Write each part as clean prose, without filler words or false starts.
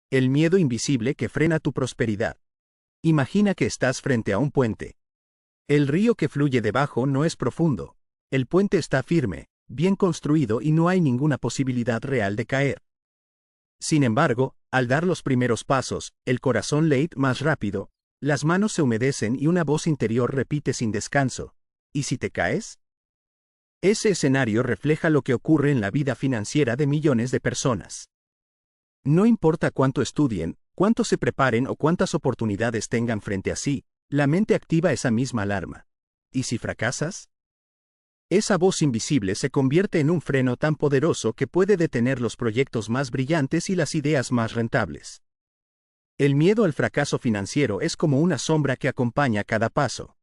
El miedo invisible que frena tu prosperidad. Imagina que estás frente a un puente. El río que fluye debajo no es profundo. El puente está firme, bien construido y no hay ninguna posibilidad real de caer. Sin embargo, al dar los primeros pasos, el corazón late más rápido, las manos se humedecen y una voz interior repite sin descanso: ¿y si te caes? Ese escenario refleja lo que ocurre en la vida financiera de millones de personas. No importa cuánto estudien, cuánto se preparen o cuántas oportunidades tengan frente a sí, la mente activa esa misma alarma. ¿Y si fracasas? Esa voz invisible se convierte en un freno tan poderoso que puede detener los proyectos más brillantes y las ideas más rentables. El miedo al fracaso financiero es como una sombra que acompaña cada paso.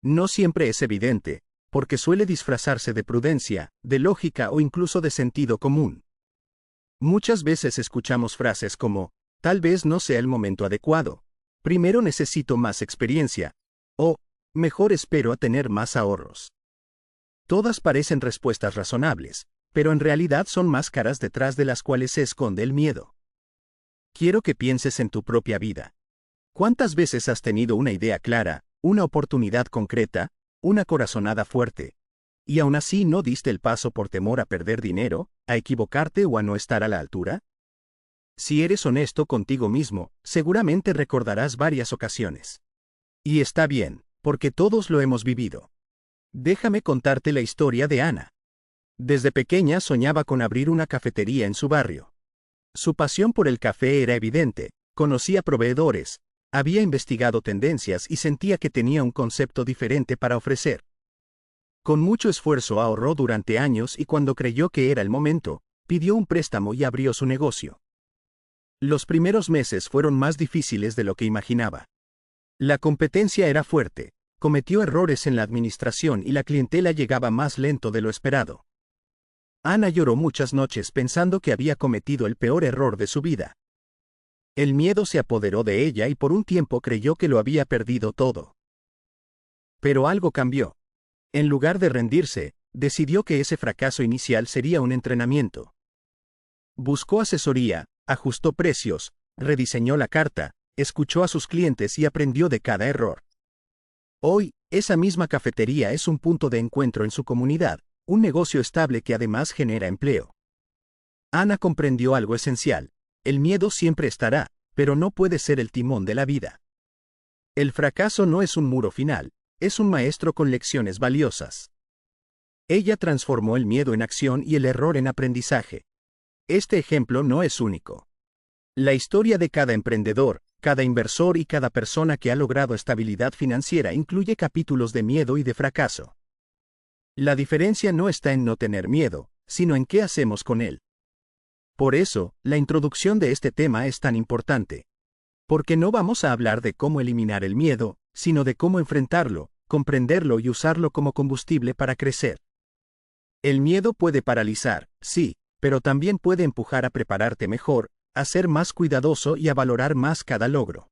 No siempre es evidente, porque suele disfrazarse de prudencia, de lógica o incluso de sentido común. Muchas veces escuchamos frases como: tal vez no sea el momento adecuado, primero necesito más experiencia, o mejor espero a tener más ahorros. Todas parecen respuestas razonables, pero en realidad son máscaras detrás de las cuales se esconde el miedo. Quiero que pienses en tu propia vida. ¿Cuántas veces has tenido una idea clara, una oportunidad concreta, una corazonada fuerte, y aún así no diste el paso por temor a perder dinero, a equivocarte o a no estar a la altura? Si eres honesto contigo mismo, seguramente recordarás varias ocasiones. Y está bien, porque todos lo hemos vivido. Déjame contarte la historia de Ana. Desde pequeña soñaba con abrir una cafetería en su barrio. Su pasión por el café era evidente, conocía proveedores, había investigado tendencias y sentía que tenía un concepto diferente para ofrecer. Con mucho esfuerzo ahorró durante años y cuando creyó que era el momento, pidió un préstamo y abrió su negocio. Los primeros meses fueron más difíciles de lo que imaginaba. La competencia era fuerte, cometió errores en la administración y la clientela llegaba más lento de lo esperado. Ana lloró muchas noches pensando que había cometido el peor error de su vida. El miedo se apoderó de ella y por un tiempo creyó que lo había perdido todo. Pero algo cambió. En lugar de rendirse, decidió que ese fracaso inicial sería un entrenamiento. Buscó asesoría, ajustó precios, rediseñó la carta, escuchó a sus clientes y aprendió de cada error. Hoy, esa misma cafetería es un punto de encuentro en su comunidad, un negocio estable que además genera empleo. Ana comprendió algo esencial: el miedo siempre estará, pero no puede ser el timón de la vida. El fracaso no es un muro final, es un maestro con lecciones valiosas. Ella transformó el miedo en acción y el error en aprendizaje. Este ejemplo no es único. La historia de cada emprendedor, cada inversor y cada persona que ha logrado estabilidad financiera incluye capítulos de miedo y de fracaso. La diferencia no está en no tener miedo, sino en qué hacemos con él. Por eso, la introducción de este tema es tan importante. Porque no vamos a hablar de cómo eliminar el miedo, sino de cómo enfrentarlo, comprenderlo y usarlo como combustible para crecer. El miedo puede paralizar, sí, pero también puede empujar a prepararte mejor, a ser más cuidadoso y a valorar más cada logro.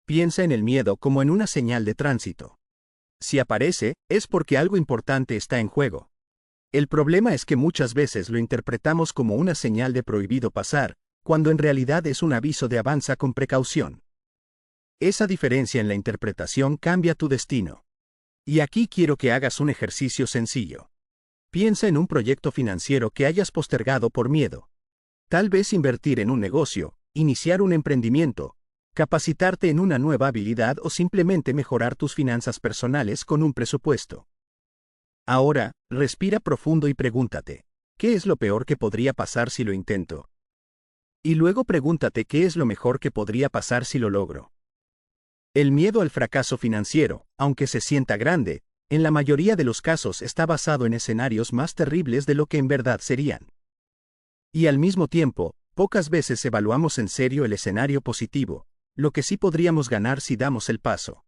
Piensa en el miedo como en una señal de tránsito. Si aparece, es porque algo importante está en juego. El problema es que muchas veces lo interpretamos como una señal de prohibido pasar, cuando en realidad es un aviso de avanza con precaución. Esa diferencia en la interpretación cambia tu destino. Y aquí quiero que hagas un ejercicio sencillo. Piensa en un proyecto financiero que hayas postergado por miedo. Tal vez invertir en un negocio, iniciar un emprendimiento, capacitarte en una nueva habilidad o simplemente mejorar tus finanzas personales con un presupuesto. Ahora, respira profundo y pregúntate: ¿qué es lo peor que podría pasar si lo intento? Y luego pregúntate: ¿qué es lo mejor que podría pasar si lo logro? El miedo al fracaso financiero, aunque se sienta grande, en la mayoría de los casos está basado en escenarios más terribles de lo que en verdad serían. Y al mismo tiempo, pocas veces evaluamos en serio el escenario positivo, lo que sí podríamos ganar si damos el paso.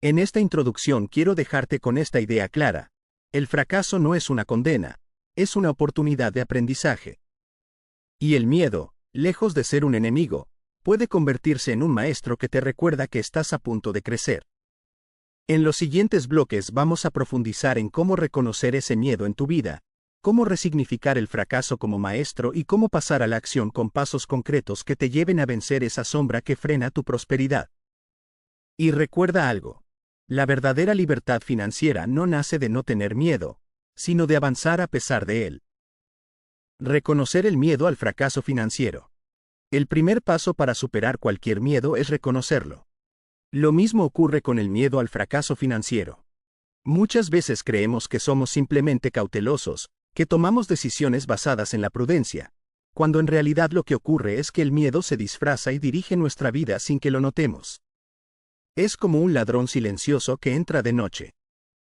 En esta introducción quiero dejarte con esta idea clara: el fracaso no es una condena, es una oportunidad de aprendizaje. Y el miedo, lejos de ser un enemigo, puede convertirse en un maestro que te recuerda que estás a punto de crecer. En los siguientes bloques vamos a profundizar en cómo reconocer ese miedo en tu vida, cómo resignificar el fracaso como maestro y cómo pasar a la acción con pasos concretos que te lleven a vencer esa sombra que frena tu prosperidad. Y recuerda algo. La verdadera libertad financiera no nace de no tener miedo, sino de avanzar a pesar de él. Reconocer el miedo al fracaso financiero. El primer paso para superar cualquier miedo es reconocerlo. Lo mismo ocurre con el miedo al fracaso financiero. Muchas veces creemos que somos simplemente cautelosos, que tomamos decisiones basadas en la prudencia, cuando en realidad lo que ocurre es que el miedo se disfraza y dirige nuestra vida sin que lo notemos. Es como un ladrón silencioso que entra de noche.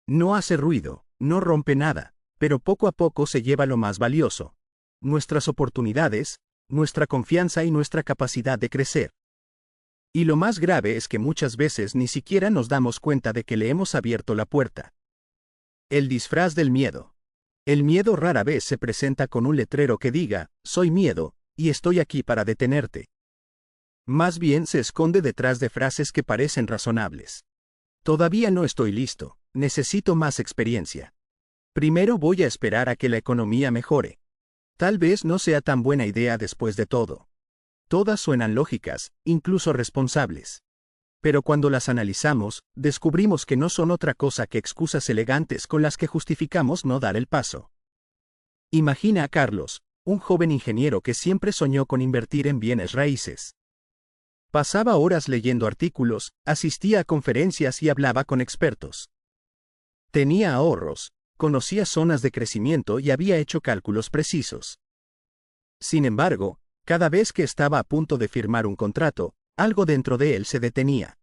No hace ruido, no rompe nada, pero poco a poco se lleva lo más valioso: nuestras oportunidades, nuestra confianza y nuestra capacidad de crecer. Y lo más grave es que muchas veces ni siquiera nos damos cuenta de que le hemos abierto la puerta. El disfraz del miedo. El miedo rara vez se presenta con un letrero que diga, soy miedo, y estoy aquí para detenerte. Más bien se esconde detrás de frases que parecen razonables. Todavía no estoy listo, necesito más experiencia. Primero voy a esperar a que la economía mejore. Tal vez no sea tan buena idea después de todo. Todas suenan lógicas, incluso responsables. Pero cuando las analizamos, descubrimos que no son otra cosa que excusas elegantes con las que justificamos no dar el paso. Imagina a Carlos, un joven ingeniero que siempre soñó con invertir en bienes raíces. Pasaba horas leyendo artículos, asistía a conferencias y hablaba con expertos. Tenía ahorros, conocía zonas de crecimiento y había hecho cálculos precisos. Sin embargo, cada vez que estaba a punto de firmar un contrato, algo dentro de él se detenía.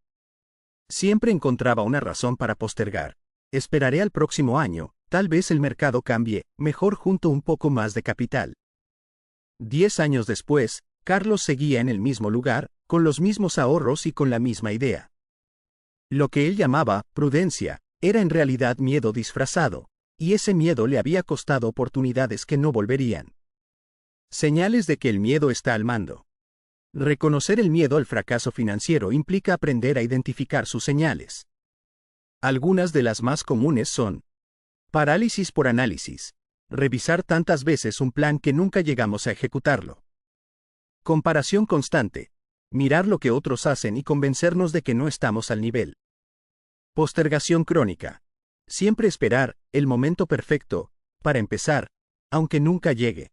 Siempre encontraba una razón para postergar. Esperaré al próximo año, tal vez el mercado cambie, mejor junto un poco más de capital. 10 años después, Carlos seguía en el mismo lugar, con los mismos ahorros y con la misma idea. Lo que él llamaba prudencia, era en realidad miedo disfrazado, y ese miedo le había costado oportunidades que no volverían. Señales de que el miedo está al mando. Reconocer el miedo al fracaso financiero implica aprender a identificar sus señales. Algunas de las más comunes son: parálisis por análisis. Revisar tantas veces un plan que nunca llegamos a ejecutarlo. Comparación constante. Mirar lo que otros hacen y convencernos de que no estamos al nivel. Postergación crónica. Siempre esperar el momento perfecto para empezar, aunque nunca llegue.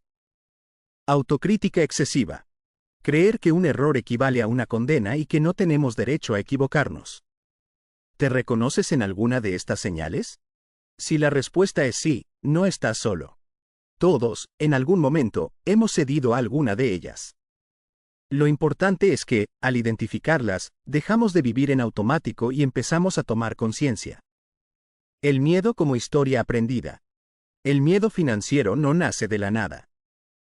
Autocrítica excesiva. Creer que un error equivale a una condena y que no tenemos derecho a equivocarnos. ¿Te reconoces en alguna de estas señales? Si la respuesta es sí, no estás solo. Todos, en algún momento, hemos cedido a alguna de ellas. Lo importante es que, al identificarlas, dejamos de vivir en automático y empezamos a tomar conciencia. El miedo como historia aprendida. El miedo financiero no nace de la nada.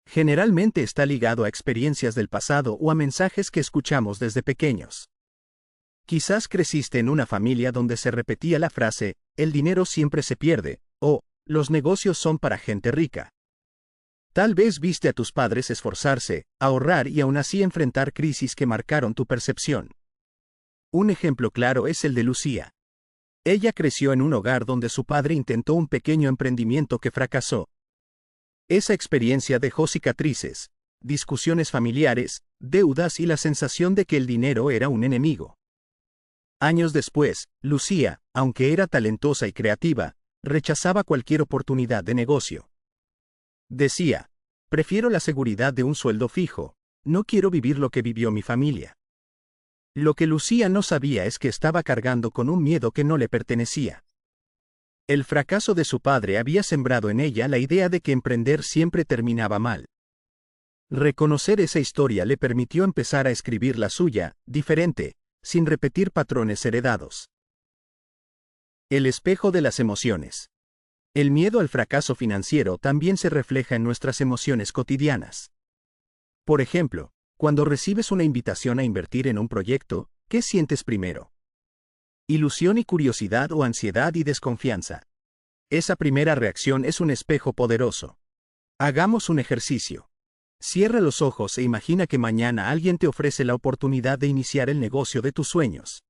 Generalmente está ligado a experiencias del pasado o a mensajes que escuchamos desde pequeños. Quizás creciste en una familia donde se repetía la frase, el dinero siempre se pierde, o, los negocios son para gente rica. Tal vez viste a tus padres esforzarse, ahorrar y aún así enfrentar crisis que marcaron tu percepción. Un ejemplo claro es el de Lucía. Ella creció en un hogar donde su padre intentó un pequeño emprendimiento que fracasó. Esa experiencia dejó cicatrices, discusiones familiares, deudas y la sensación de que el dinero era un enemigo. Años después, Lucía, aunque era talentosa y creativa, rechazaba cualquier oportunidad de negocio. Decía, prefiero la seguridad de un sueldo fijo, no quiero vivir lo que vivió mi familia. Lo que Lucía no sabía es que estaba cargando con un miedo que no le pertenecía. El fracaso de su padre había sembrado en ella la idea de que emprender siempre terminaba mal. Reconocer esa historia le permitió empezar a escribir la suya, diferente, sin repetir patrones heredados. El espejo de las emociones. El miedo al fracaso financiero también se refleja en nuestras emociones cotidianas. Por ejemplo, cuando recibes una invitación a invertir en un proyecto, ¿qué sientes primero? ¿Ilusión y curiosidad o ansiedad y desconfianza? Esa primera reacción es un espejo poderoso. Hagamos un ejercicio. Cierra los ojos e imagina que mañana alguien te ofrece la oportunidad de iniciar el negocio de tus sueños.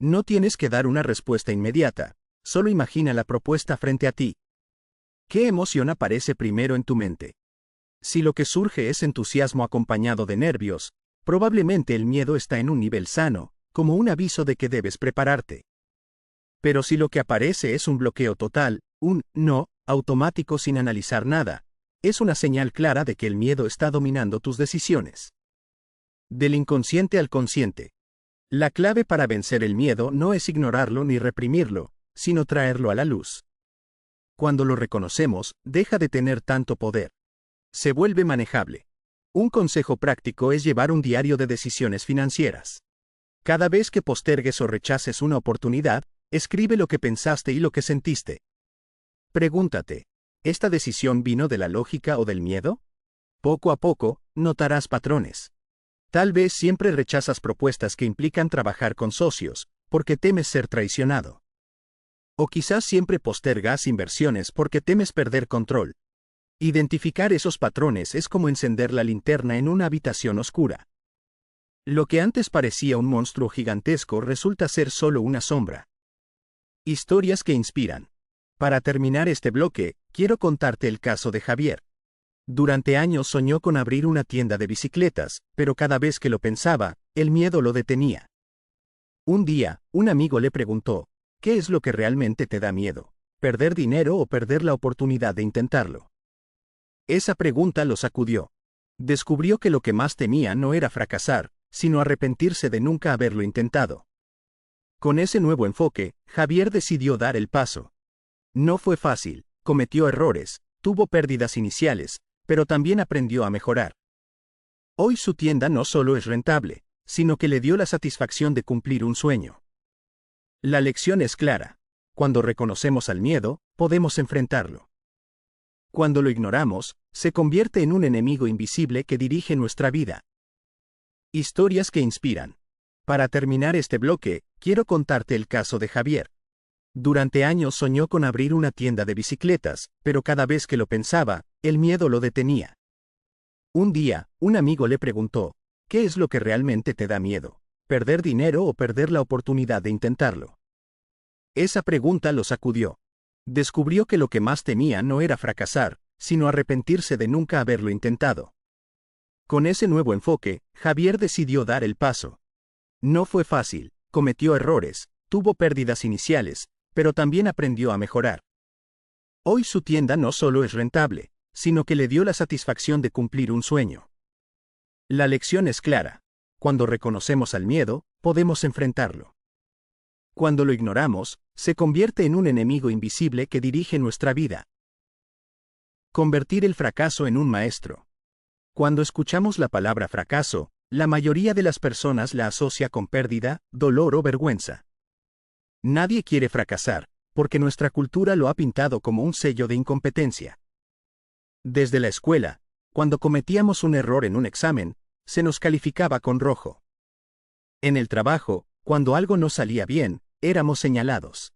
No tienes que dar una respuesta inmediata, solo imagina la propuesta frente a ti. ¿Qué emoción aparece primero en tu mente? Si lo que surge es entusiasmo acompañado de nervios, probablemente el miedo está en un nivel sano, como un aviso de que debes prepararte. Pero si lo que aparece es un bloqueo total, un no automático sin analizar nada, es una señal clara de que el miedo está dominando tus decisiones. Del inconsciente al consciente. La clave para vencer el miedo no es ignorarlo ni reprimirlo, sino traerlo a la luz. Cuando lo reconocemos, deja de tener tanto poder. Se vuelve manejable. Un consejo práctico es llevar un diario de decisiones financieras. Cada vez que postergues o rechaces una oportunidad, escribe lo que pensaste y lo que sentiste. Pregúntate, ¿esta decisión vino de la lógica o del miedo? Poco a poco, notarás patrones. Tal vez siempre rechazas propuestas que implican trabajar con socios, porque temes ser traicionado. O quizás siempre postergas inversiones porque temes perder control. Identificar esos patrones es como encender la linterna en una habitación oscura. Lo que antes parecía un monstruo gigantesco resulta ser solo una sombra. Historias que inspiran. Para terminar este bloque, quiero contarte el caso de Javier. Durante años soñó con abrir una tienda de bicicletas, pero cada vez que lo pensaba, el miedo lo detenía. Un día, un amigo le preguntó, ¿qué es lo que realmente te da miedo? ¿Perder dinero o perder la oportunidad de intentarlo? Esa pregunta lo sacudió. Descubrió que lo que más temía no era fracasar, sino arrepentirse de nunca haberlo intentado. Con ese nuevo enfoque, Javier decidió dar el paso. No fue fácil, cometió errores, tuvo pérdidas iniciales, pero también aprendió a mejorar. Hoy su tienda no solo es rentable, sino que le dio la satisfacción de cumplir un sueño. La lección es clara. Cuando reconocemos al miedo, podemos enfrentarlo. Cuando lo ignoramos, se convierte en un enemigo invisible que dirige nuestra vida. Historias que inspiran. Para terminar este bloque, quiero contarte el caso de Javier. Durante años soñó con abrir una tienda de bicicletas, pero cada vez que lo pensaba, el miedo lo detenía. Un día, un amigo le preguntó, ¿qué es lo que realmente te da miedo? ¿Perder dinero o perder la oportunidad de intentarlo? Esa pregunta lo sacudió. Descubrió que lo que más temía no era fracasar, sino arrepentirse de nunca haberlo intentado. Con ese nuevo enfoque, Javier decidió dar el paso. No fue fácil, cometió errores, tuvo pérdidas iniciales, pero también aprendió a mejorar. Hoy su tienda no solo es rentable, sino que le dio la satisfacción de cumplir un sueño. La lección es clara. Cuando reconocemos al miedo, podemos enfrentarlo. Cuando lo ignoramos, se convierte en un enemigo invisible que dirige nuestra vida. Convertir el fracaso en un maestro. Cuando escuchamos la palabra fracaso, la mayoría de las personas la asocia con pérdida, dolor o vergüenza. Nadie quiere fracasar, porque nuestra cultura lo ha pintado como un sello de incompetencia. Desde la escuela, cuando cometíamos un error en un examen, se nos calificaba con rojo. En el trabajo, cuando algo no salía bien, éramos señalados.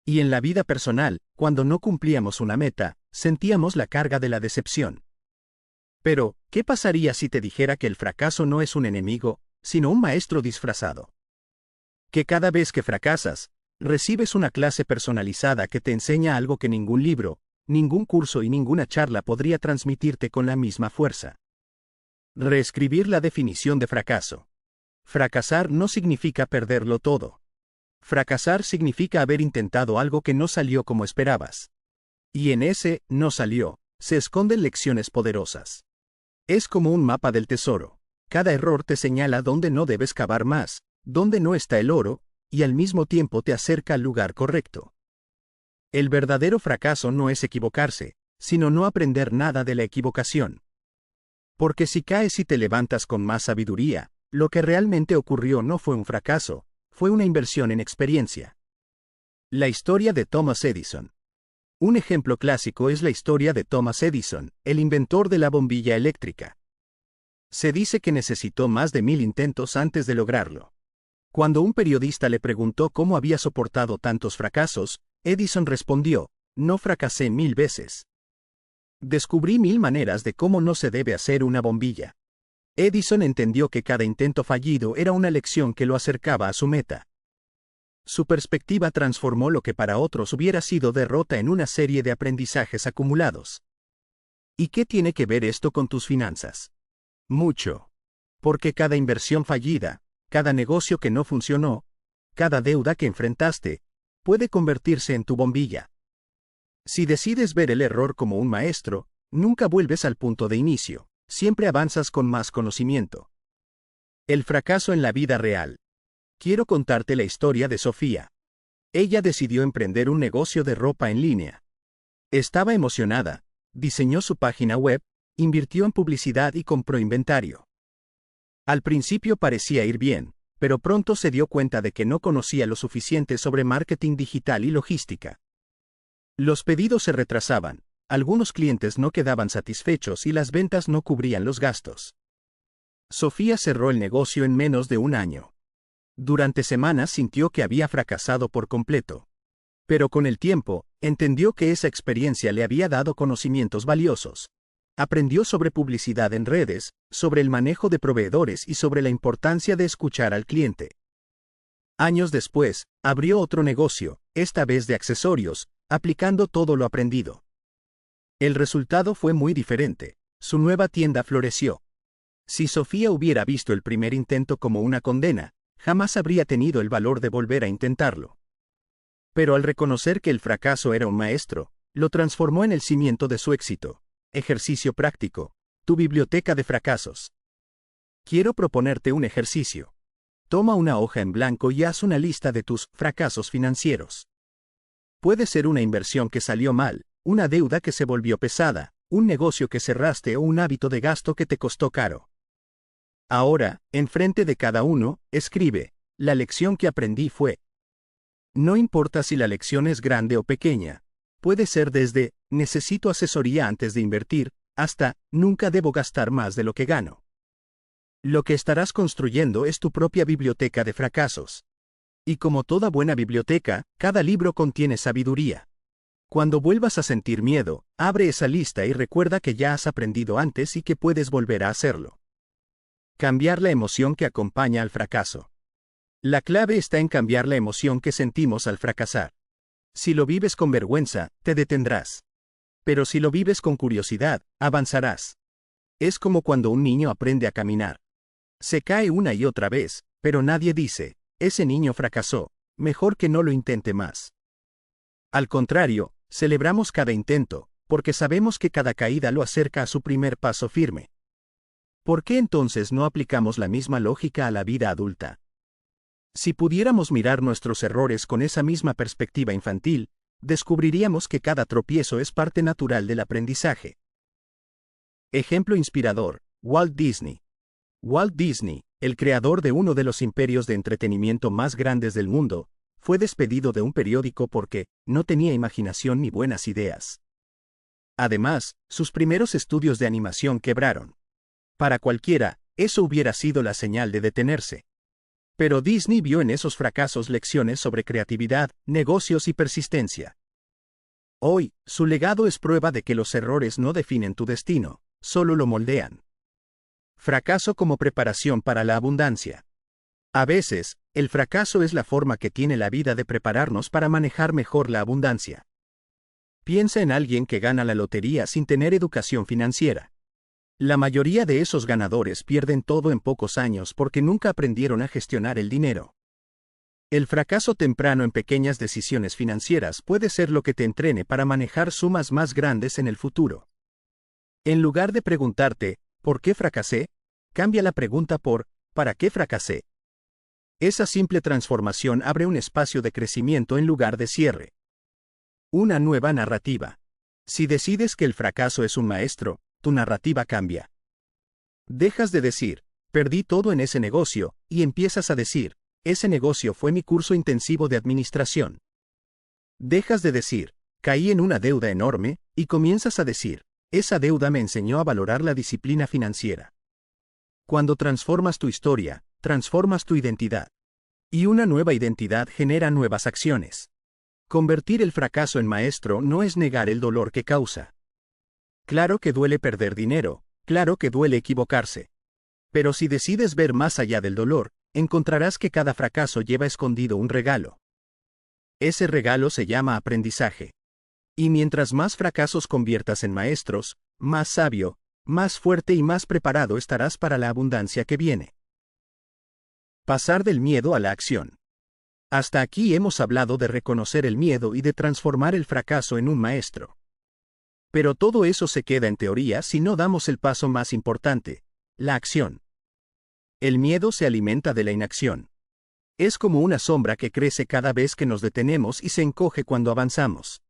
Y en la vida personal, cuando no cumplíamos una meta, sentíamos la carga de la decepción. Pero, ¿qué pasaría si te dijera que el fracaso no es un enemigo, sino un maestro disfrazado? Que cada vez que fracasas, recibes una clase personalizada que te enseña algo que ningún libro, ningún curso y ninguna charla podría transmitirte con la misma fuerza. Reescribir la definición de fracaso. Fracasar no significa perderlo todo. Fracasar significa haber intentado algo que no salió como esperabas. Y en ese no salió, se esconden lecciones poderosas. Es como un mapa del tesoro. Cada error te señala dónde no debes cavar más, dónde no está el oro, y al mismo tiempo te acerca al lugar correcto. El verdadero fracaso no es equivocarse, sino no aprender nada de la equivocación. Porque si caes y te levantas con más sabiduría, lo que realmente ocurrió no fue un fracaso, fue una inversión en experiencia. La historia de Thomas Edison. Un ejemplo clásico es la historia de Thomas Edison, el inventor de la bombilla eléctrica. Se dice que necesitó más de 1000 intentos antes de lograrlo. Cuando un periodista le preguntó cómo había soportado tantos fracasos, Edison respondió, no fracasé 1000 veces. Descubrí 1000 maneras de cómo no se debe hacer una bombilla. Edison entendió que cada intento fallido era una lección que lo acercaba a su meta. Su perspectiva transformó lo que para otros hubiera sido derrota en una serie de aprendizajes acumulados. ¿Y qué tiene que ver esto con tus finanzas? Mucho. Porque cada inversión fallida, cada negocio que no funcionó, cada deuda que enfrentaste, puede convertirse en tu bombilla. Si decides ver el error como un maestro, nunca vuelves al punto de inicio, siempre avanzas con más conocimiento. El fracaso en la vida real. Quiero contarte la historia de Sofía. Ella decidió emprender un negocio de ropa en línea. Estaba emocionada, diseñó su página web, invirtió en publicidad y compró inventario. Al principio parecía ir bien, pero pronto se dio cuenta de que no conocía lo suficiente sobre marketing digital y logística. Los pedidos se retrasaban, algunos clientes no quedaban satisfechos y las ventas no cubrían los gastos. Sofía cerró el negocio en menos de un año. Durante semanas sintió que había fracasado por completo. Pero con el tiempo, entendió que esa experiencia le había dado conocimientos valiosos. Aprendió sobre publicidad en redes, sobre el manejo de proveedores y sobre la importancia de escuchar al cliente. Años después, abrió otro negocio, esta vez de accesorios, aplicando todo lo aprendido. El resultado fue muy diferente. Su nueva tienda floreció. Si Sofía hubiera visto el primer intento como una condena, jamás habría tenido el valor de volver a intentarlo. Pero al reconocer que el fracaso era un maestro, lo transformó en el cimiento de su éxito. Ejercicio práctico. Tu biblioteca de fracasos. Quiero proponerte un ejercicio. Toma una hoja en blanco y haz una lista de tus fracasos financieros. Puede ser una inversión que salió mal, una deuda que se volvió pesada, un negocio que cerraste o un hábito de gasto que te costó caro. Ahora, enfrente de cada uno, escribe: la lección que aprendí fue. No importa si la lección es grande o pequeña. Puede ser desde, necesito asesoría antes de invertir, hasta, nunca debo gastar más de lo que gano. Lo que estarás construyendo es tu propia biblioteca de fracasos. Y como toda buena biblioteca, cada libro contiene sabiduría. Cuando vuelvas a sentir miedo, abre esa lista y recuerda que ya has aprendido antes y que puedes volver a hacerlo. Cambiar la emoción que acompaña al fracaso. La clave está en cambiar la emoción que sentimos al fracasar. Si lo vives con vergüenza, te detendrás. Pero si lo vives con curiosidad, avanzarás. Es como cuando un niño aprende a caminar. Se cae una y otra vez, pero nadie dice, ese niño fracasó, mejor que no lo intente más. Al contrario, celebramos cada intento, porque sabemos que cada caída lo acerca a su primer paso firme. ¿Por qué entonces no aplicamos la misma lógica a la vida adulta? Si pudiéramos mirar nuestros errores con esa misma perspectiva infantil, descubriríamos que cada tropiezo es parte natural del aprendizaje. Ejemplo inspirador: Walt Disney. Walt Disney, el creador de uno de los imperios de entretenimiento más grandes del mundo, fue despedido de un periódico porque no tenía imaginación ni buenas ideas. Además, sus primeros estudios de animación quebraron. Para cualquiera, eso hubiera sido la señal de detenerse. Pero Disney vio en esos fracasos lecciones sobre creatividad, negocios y persistencia. Hoy, su legado es prueba de que los errores no definen tu destino, solo lo moldean. Fracaso como preparación para la abundancia. A veces, el fracaso es la forma que tiene la vida de prepararnos para manejar mejor la abundancia. Piensa en alguien que gana la lotería sin tener educación financiera. La mayoría de esos ganadores pierden todo en pocos años porque nunca aprendieron a gestionar el dinero. El fracaso temprano en pequeñas decisiones financieras puede ser lo que te entrene para manejar sumas más grandes en el futuro. En lugar de preguntarte, ¿por qué fracasé?, cambia la pregunta por, ¿para qué fracasé? Esa simple transformación abre un espacio de crecimiento en lugar de cierre. Una nueva narrativa. Si decides que el fracaso es un maestro, tu narrativa cambia. Dejas de decir, perdí todo en ese negocio, y empiezas a decir, ese negocio fue mi curso intensivo de administración. Dejas de decir, caí en una deuda enorme, y comienzas a decir, esa deuda me enseñó a valorar la disciplina financiera. Cuando transformas tu historia, transformas tu identidad. Y una nueva identidad genera nuevas acciones. Convertir el fracaso en maestro no es negar el dolor que causa. Claro que duele perder dinero, claro que duele equivocarse. Pero si decides ver más allá del dolor, encontrarás que cada fracaso lleva escondido un regalo. Ese regalo se llama aprendizaje. Y mientras más fracasos conviertas en maestros, más sabio, más fuerte y más preparado estarás para la abundancia que viene. Pasar del miedo a la acción. Hasta aquí hemos hablado de reconocer el miedo y de transformar el fracaso en un maestro. Pero todo eso se queda en teoría si no damos el paso más importante, la acción. El miedo se alimenta de la inacción. Es como una sombra que crece cada vez que nos detenemos y se encoge cuando avanzamos.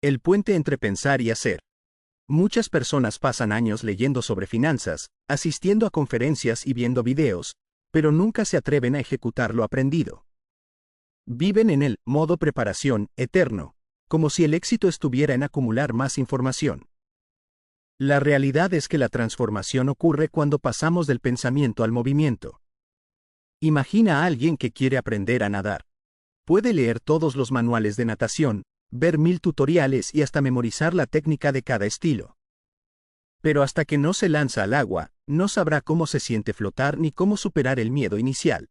El puente entre pensar y hacer. Muchas personas pasan años leyendo sobre finanzas, asistiendo a conferencias y viendo videos, pero nunca se atreven a ejecutar lo aprendido. Viven en el modo preparación eterno, como si el éxito estuviera en acumular más información. La realidad es que la transformación ocurre cuando pasamos del pensamiento al movimiento. Imagina a alguien que quiere aprender a nadar. Puede leer todos los manuales de natación, ver 1000 tutoriales y hasta memorizar la técnica de cada estilo. Pero hasta que no se lanza al agua, no sabrá cómo se siente flotar ni cómo superar el miedo inicial.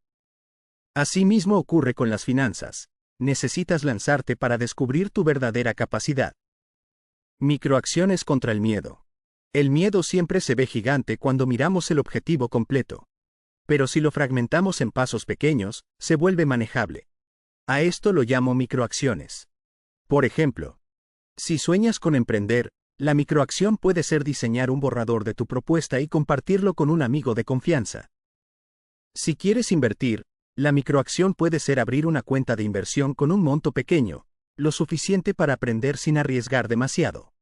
Asimismo ocurre con las finanzas. Necesitas lanzarte para descubrir tu verdadera capacidad. Microacciones contra el miedo. El miedo siempre se ve gigante cuando miramos el objetivo completo. Pero si lo fragmentamos en pasos pequeños, se vuelve manejable. A esto lo llamo microacciones. Por ejemplo, si sueñas con emprender, la microacción puede ser diseñar un borrador de tu propuesta y compartirlo con un amigo de confianza. Si quieres invertir, la microacción puede ser abrir una cuenta de inversión con un monto pequeño, lo suficiente para aprender sin arriesgar demasiado.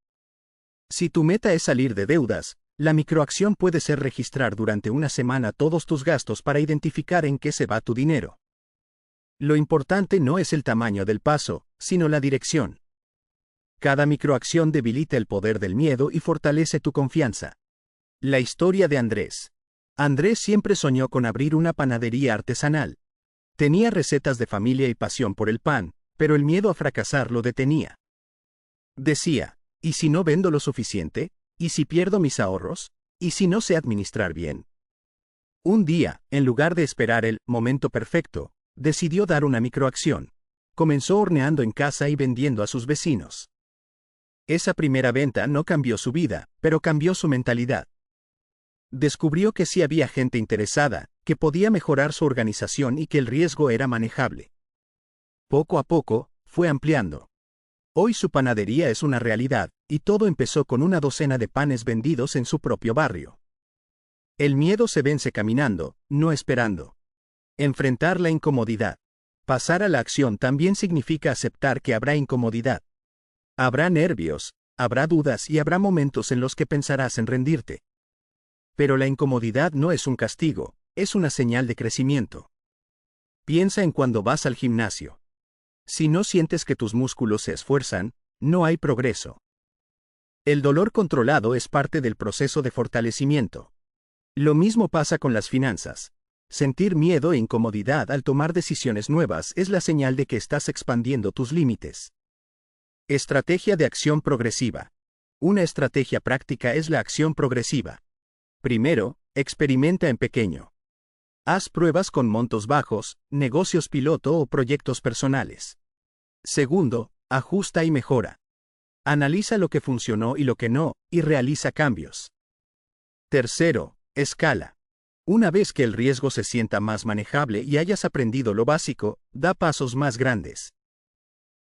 Si tu meta es salir de deudas, la microacción puede ser registrar durante una semana todos tus gastos para identificar en qué se va tu dinero. Lo importante no es el tamaño del paso, sino la dirección. Cada microacción debilita el poder del miedo y fortalece tu confianza. La historia de Andrés. Andrés siempre soñó con abrir una panadería artesanal. Tenía recetas de familia y pasión por el pan, pero el miedo a fracasar lo detenía. Decía, ¿y si no vendo lo suficiente? ¿Y si pierdo mis ahorros? ¿Y si no sé administrar bien? Un día, en lugar de esperar el momento perfecto, decidió dar una microacción. Comenzó horneando en casa y vendiendo a sus vecinos. Esa primera venta no cambió su vida, pero cambió su mentalidad. Descubrió que sí había gente interesada, que podía mejorar su organización y que el riesgo era manejable. Poco a poco, fue ampliando. Hoy su panadería es una realidad, y todo empezó con una docena de panes vendidos en su propio barrio. El miedo se vence caminando, no esperando. Enfrentar la incomodidad. Pasar a la acción también significa aceptar que habrá incomodidad. Habrá nervios, habrá dudas y habrá momentos en los que pensarás en rendirte. Pero la incomodidad no es un castigo, es una señal de crecimiento. Piensa en cuando vas al gimnasio. Si no sientes que tus músculos se esfuerzan, no hay progreso. El dolor controlado es parte del proceso de fortalecimiento. Lo mismo pasa con las finanzas. Sentir miedo e incomodidad al tomar decisiones nuevas es la señal de que estás expandiendo tus límites. Estrategia de acción progresiva. Una estrategia práctica es la acción progresiva. Primero, experimenta en pequeño. Haz pruebas con montos bajos, negocios piloto o proyectos personales. Segundo, ajusta y mejora. Analiza lo que funcionó y lo que no, y realiza cambios. Tercero, escala. Una vez que el riesgo se sienta más manejable y hayas aprendido lo básico, da pasos más grandes.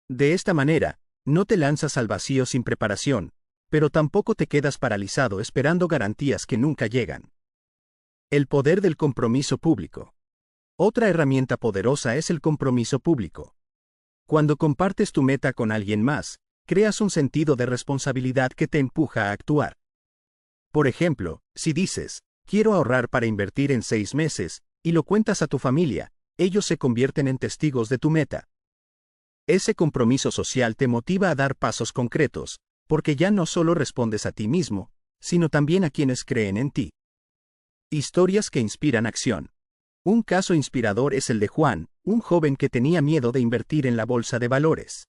De esta manera, no te lanzas al vacío sin preparación, pero tampoco te quedas paralizado esperando garantías que nunca llegan. El poder del compromiso público. Otra herramienta poderosa es el compromiso público. Cuando compartes tu meta con alguien más, creas un sentido de responsabilidad que te empuja a actuar. Por ejemplo, si dices, quiero ahorrar para invertir en 6 meses, y lo cuentas a tu familia, ellos se convierten en testigos de tu meta. Ese compromiso social te motiva a dar pasos concretos, porque ya no solo respondes a ti mismo, sino también a quienes creen en ti. Historias que inspiran acción. Un caso inspirador es el de Juan, un joven que tenía miedo de invertir en la bolsa de valores.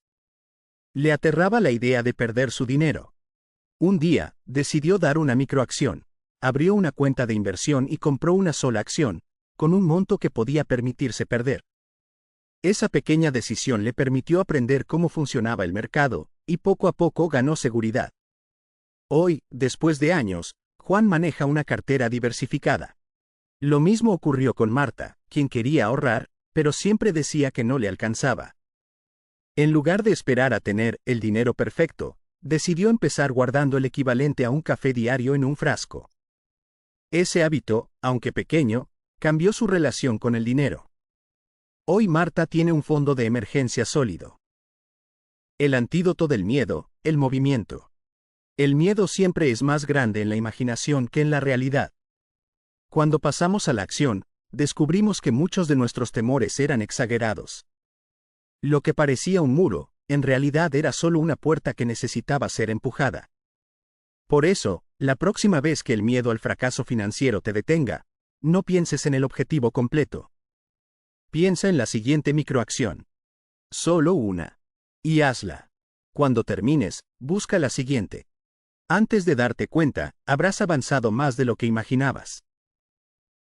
Le aterraba la idea de perder su dinero. Un día, decidió dar una microacción. Abrió una cuenta de inversión y compró una sola acción, con un monto que podía permitirse perder. Esa pequeña decisión le permitió aprender cómo funcionaba el mercado, y poco a poco ganó seguridad. Hoy, después de años, Juan maneja una cartera diversificada. Lo mismo ocurrió con Marta, quien quería ahorrar, pero siempre decía que no le alcanzaba. En lugar de esperar a tener el dinero perfecto, decidió empezar guardando el equivalente a un café diario en un frasco. Ese hábito, aunque pequeño, cambió su relación con el dinero. Hoy Marta tiene un fondo de emergencia sólido. El antídoto del miedo, el movimiento. El miedo siempre es más grande en la imaginación que en la realidad. Cuando pasamos a la acción, descubrimos que muchos de nuestros temores eran exagerados. Lo que parecía un muro, en realidad era solo una puerta que necesitaba ser empujada. Por eso, la próxima vez que el miedo al fracaso financiero te detenga, no pienses en el objetivo completo. Piensa en la siguiente microacción. Solo una. Y hazla. Cuando termines, busca la siguiente. Antes de darte cuenta, habrás avanzado más de lo que imaginabas.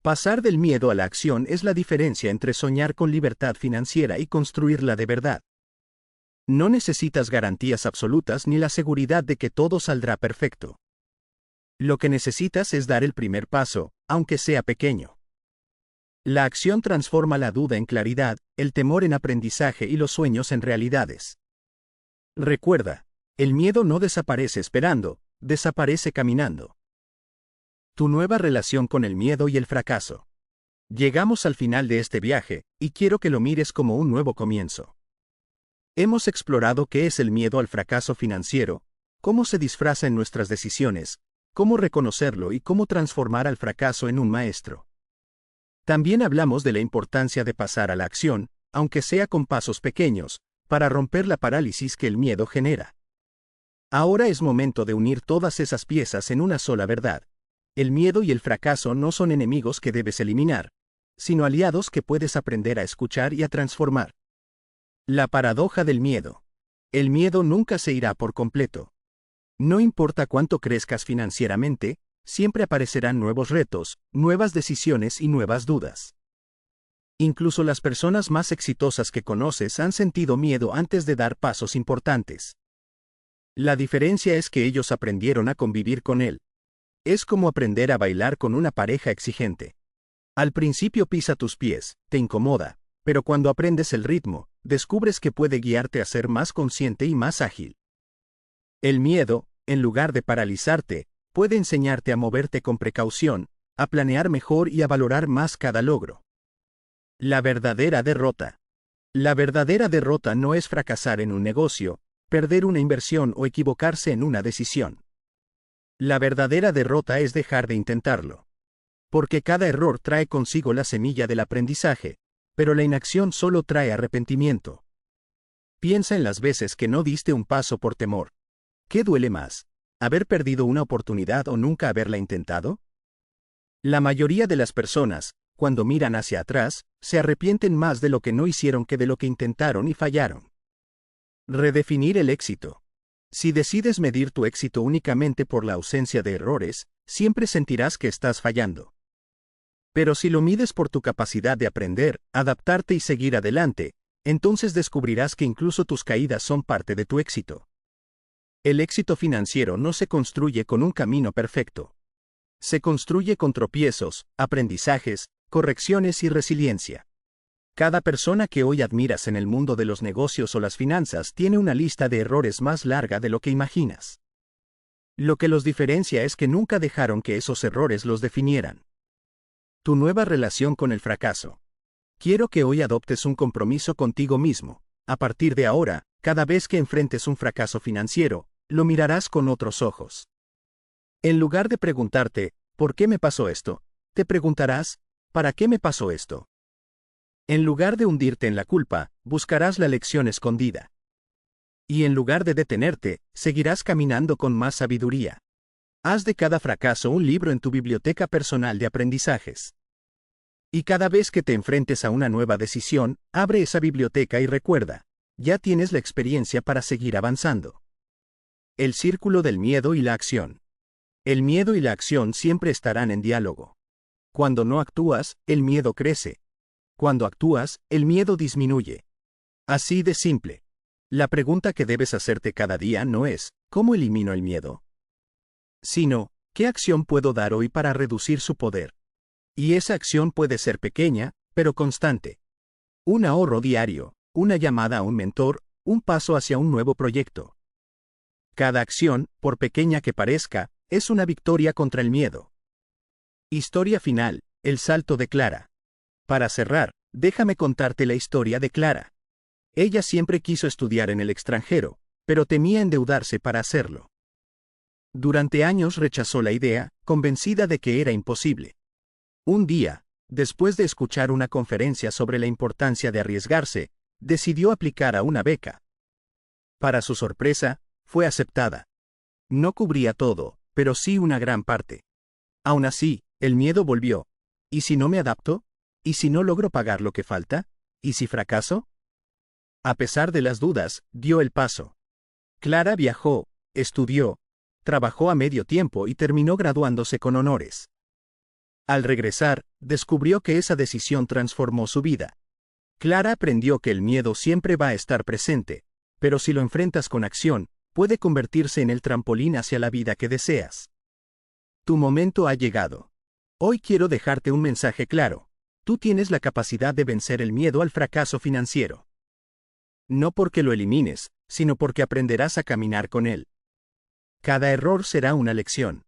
Pasar del miedo a la acción es la diferencia entre soñar con libertad financiera y construirla de verdad. No necesitas garantías absolutas ni la seguridad de que todo saldrá perfecto. Lo que necesitas es dar el primer paso, aunque sea pequeño. La acción transforma la duda en claridad, el temor en aprendizaje y los sueños en realidades. Recuerda, el miedo no desaparece esperando, desaparece caminando. Tu nueva relación con el miedo y el fracaso. Llegamos al final de este viaje, y quiero que lo mires como un nuevo comienzo. Hemos explorado qué es el miedo al fracaso financiero, cómo se disfraza en nuestras decisiones, cómo reconocerlo y cómo transformar al fracaso en un maestro. También hablamos de la importancia de pasar a la acción, aunque sea con pasos pequeños, para romper la parálisis que el miedo genera. Ahora es momento de unir todas esas piezas en una sola verdad. El miedo y el fracaso no son enemigos que debes eliminar, sino aliados que puedes aprender a escuchar y a transformar. La paradoja del miedo. El miedo nunca se irá por completo. No importa cuánto crezcas financieramente, siempre aparecerán nuevos retos, nuevas decisiones y nuevas dudas. Incluso las personas más exitosas que conoces han sentido miedo antes de dar pasos importantes. La diferencia es que ellos aprendieron a convivir con él. Es como aprender a bailar con una pareja exigente. Al principio pisa tus pies, te incomoda, pero cuando aprendes el ritmo, descubres que puede guiarte a ser más consciente y más ágil. El miedo, en lugar de paralizarte, puede enseñarte a moverte con precaución, a planear mejor y a valorar más cada logro. La verdadera derrota. La verdadera derrota no es fracasar en un negocio, perder una inversión o equivocarse en una decisión. La verdadera derrota es dejar de intentarlo. Porque cada error trae consigo la semilla del aprendizaje, pero la inacción solo trae arrepentimiento. Piensa en las veces que no diste un paso por temor. ¿Qué duele más? ¿Haber perdido una oportunidad o nunca haberla intentado? La mayoría de las personas, cuando miran hacia atrás, se arrepienten más de lo que no hicieron que de lo que intentaron y fallaron. Redefinir el éxito. Si decides medir tu éxito únicamente por la ausencia de errores, siempre sentirás que estás fallando. Pero si lo mides por tu capacidad de aprender, adaptarte y seguir adelante, entonces descubrirás que incluso tus caídas son parte de tu éxito. El éxito financiero no se construye con un camino perfecto. Se construye con tropiezos, aprendizajes, correcciones y resiliencia. Cada persona que hoy admiras en el mundo de los negocios o las finanzas tiene una lista de errores más larga de lo que imaginas. Lo que los diferencia es que nunca dejaron que esos errores los definieran. Tu nueva relación con el fracaso. Quiero que hoy adoptes un compromiso contigo mismo. A partir de ahora, cada vez que enfrentes un fracaso financiero, lo mirarás con otros ojos. En lugar de preguntarte, ¿por qué me pasó esto?, te preguntarás, ¿para qué me pasó esto? En lugar de hundirte en la culpa, buscarás la lección escondida. Y en lugar de detenerte, seguirás caminando con más sabiduría. Haz de cada fracaso un libro en tu biblioteca personal de aprendizajes. Y cada vez que te enfrentes a una nueva decisión, abre esa biblioteca y recuerda, ya tienes la experiencia para seguir avanzando. El círculo del miedo y la acción. El miedo y la acción siempre estarán en diálogo. Cuando no actúas, el miedo crece. Cuando actúas, el miedo disminuye. Así de simple. La pregunta que debes hacerte cada día no es, ¿cómo elimino el miedo?, sino, ¿qué acción puedo dar hoy para reducir su poder? Y esa acción puede ser pequeña, pero constante. Un ahorro diario, una llamada a un mentor, un paso hacia un nuevo proyecto. Cada acción, por pequeña que parezca, es una victoria contra el miedo. Historia final, el salto de Clara. Para cerrar, déjame contarte la historia de Clara. Ella siempre quiso estudiar en el extranjero, pero temía endeudarse para hacerlo. Durante años rechazó la idea, convencida de que era imposible. Un día, después de escuchar una conferencia sobre la importancia de arriesgarse, decidió aplicar a una beca. Para su sorpresa, fue aceptada. No cubría todo, pero sí una gran parte. Aún así, el miedo volvió. ¿Y si no me adapto? ¿Y si no logro pagar lo que falta? ¿Y si fracaso? A pesar de las dudas, dio el paso. Clara viajó, estudió, trabajó a medio tiempo y terminó graduándose con honores. Al regresar, descubrió que esa decisión transformó su vida. Clara aprendió que el miedo siempre va a estar presente, pero si lo enfrentas con acción, puede convertirse en el trampolín hacia la vida que deseas. Tu momento ha llegado. Hoy quiero dejarte un mensaje claro. Tú tienes la capacidad de vencer el miedo al fracaso financiero. No porque lo elimines, sino porque aprenderás a caminar con él. Cada error será una lección.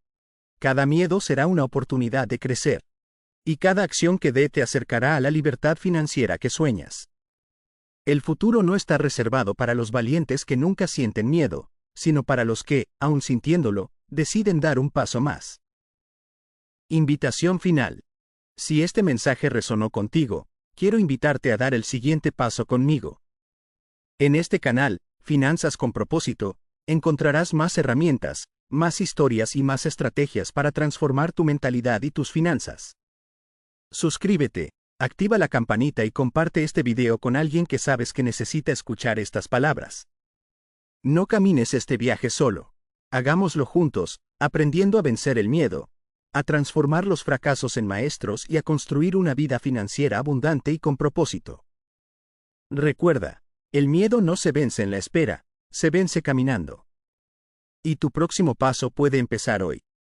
Cada miedo será una oportunidad de crecer. Y cada acción que dé te acercará a la libertad financiera que sueñas. El futuro no está reservado para los valientes que nunca sienten miedo, sino para los que, aun sintiéndolo, deciden dar un paso más. Invitación final. Si este mensaje resonó contigo, quiero invitarte a dar el siguiente paso conmigo. En este canal, Finanzas con Propósito, encontrarás más herramientas, más historias y más estrategias para transformar tu mentalidad y tus finanzas. Suscríbete, activa la campanita y comparte este video con alguien que sabes que necesita escuchar estas palabras. No camines este viaje solo. Hagámoslo juntos, aprendiendo a vencer el miedo, a transformar los fracasos en maestros y a construir una vida financiera abundante y con propósito. Recuerda, el miedo no se vence en la espera, se vence caminando. Y tu próximo paso puede empezar hoy.